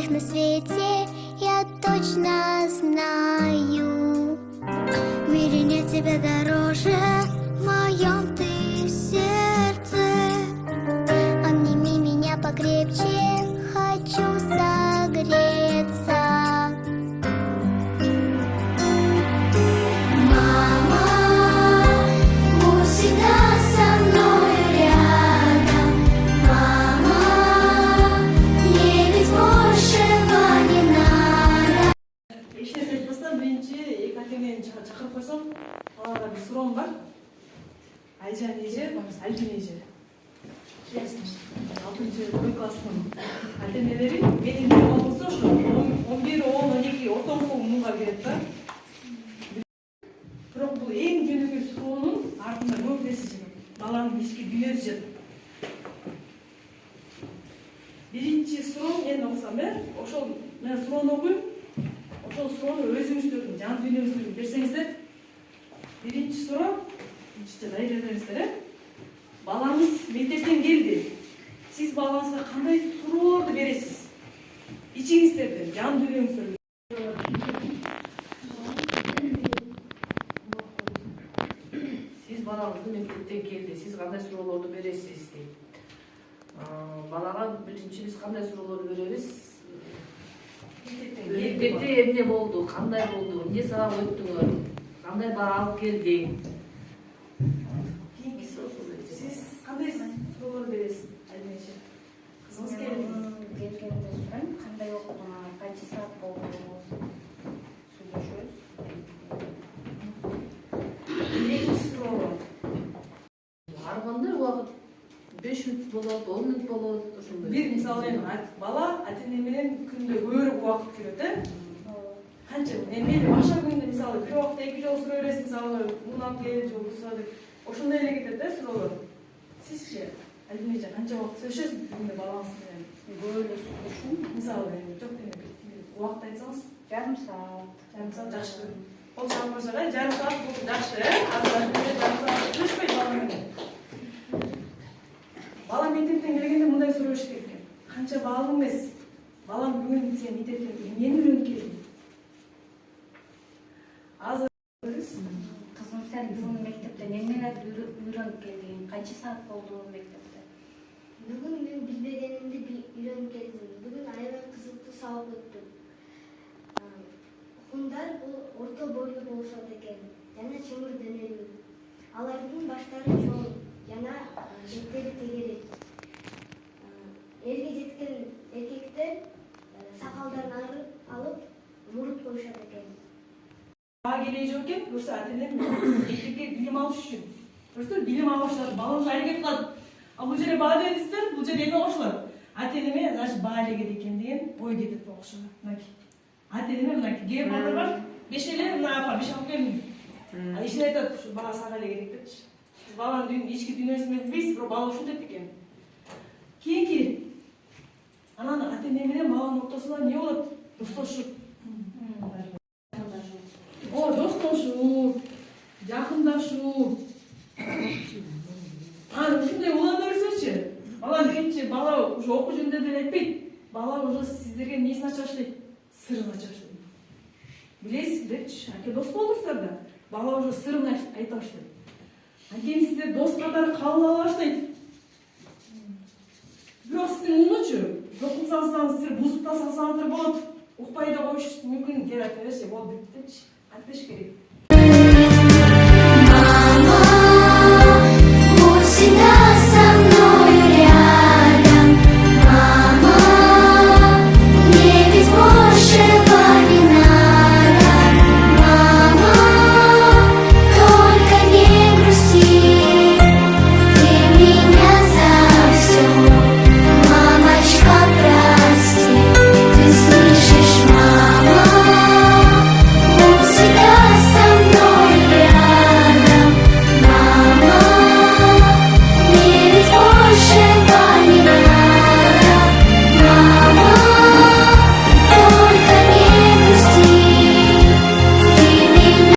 всех на свете я точно знаю. В мире нет тебя дороже, в моем ты сердце. Обними меня покрепче, хочу согреться. Мама, будь всегда со мной рядом. Мама, мне ведь большего не надо. Ешіне айтпастан бірінші екі әкеңнен шақырып қойсам, балаға бір сұрауым бар. Айжан еже, Альбин еже. Алтыншы б класының әтенелері менің болса ошо 11, 10, 12 орто окуу муңга кирет да. Бирок бул эң жөнөкөй суроонун артында көп нерсе жатат. Баланын ички дүйнөсү жатат. Биринчи суроо мен окусам ошол мен суроону окуйм. Ошол суроону өзүңүздөрдүн жан дүйнөңүздөргө берсеңиздер. Биринчи суроо ичте айрылыңыздар. Балаңыз мектептен келди. Сиз балаңызга кандай суроолорду бересиз? İçingиздерден, жан дүйнөңүздөргө. Siz балаңыздын мектептен келди. Siz кандай суроолорду бересиз дейт. Балага биринчи биз кандай суроолорду беребиз? Мектепте эмне болду? Кандай болду? Эмне сабак өттүңөр? Кандай баа алып келдиң? Siz кандай суроолор бересиз? Альбинчи. Кызыңыз келди. Келгенде сурайм, кандай окудуңар, канча саат болду? Сүйлөшөбүз. Экинчи суроо. Ар кандай убакыт 5 мүнөт болот, 10 мүнөт болот, ошондой. Бир мисалы бала ата-эне менен күндө көбүрөөк убакыт жүрөт, Канча? Мен башка күндө мисалы бир убакта 2 жолу суроо бересиз, мисалы мундан кел же болбосо деп. Ошондой эле кетет суроолор. Сизчи, Альбинчи, канча убакыт сүйлөшөсүз күндө балаңыз менен? Көп эле сүйлөшөм. Мисалы жок убакыт айтсаңыз, Жарым саат. жарым саат жакшы. Кол чалмаса да жарым саат бул жакшы, Азыр жарым саат сүйлөшпөйт бала менен. Бала мектептен келгенде мындай суроо бериш керек экен. Канча баалуу эмес. Балам бүгүн сен мектептен эмнени үйрөнүп келдиң? Азыр Кызым, сен бүгүн мектептен эмнелерди үйрөнүп келдиң? Канча саат болду мектепте? Бүгін мен билбегенимди үйрөнүп келдим. Бүгүн аябай кызыктуу сабак өттүм. Хундар бул орто бойлуу болушат экен жана чыңгыр денелүү. Алардын баштары чоң жана беттери тегерек. Элге жеткен эркектер сакалдарын алып мурут коюшат экен. баа келеги жок экен, көрсө ата-энем мектепке билим алыш үчүн. Көрсө билим алышат, баланы аракет кылат. А бул жерде баа дедиңиздер, бул жерде эме кошулат. Ата-энеме значит баа эле керек экен деген ой кетет окшойт. Мынакей. Ата-энеме мынакей кээ балдар бар, бешеле мына апа беш алып келдим. Ишин айтат, ушу баа сага эле керек депчи. Сиз баланын ички дүйнөсүн билбейсиз, бирок бала ушинтет экен. Кийинки анан ата-эне менен баланын ортосунда эмне болот? Достошук. Достошуу, жакындашуу. Ушундай улана берсечи. Бала дегенчи, бала уже окуу жөнүндө деле айтпайт. Бала уже сиздерге эмнесин ача баштайт? Сырын ача баштайт. Билесиздерчи, аке дос болдуңуздар да. Бала уже сырын айта баштайт. Анткени сиздер дос катары кабыл ала баштайт. Бирок сиздин мунучу, жок кылсаңыздар сиздер бузуп да салсаңыздар болот. Укпай да коюшуңуз мүмкүн, керек эмес, болуп биттичи. Айтпаш керек.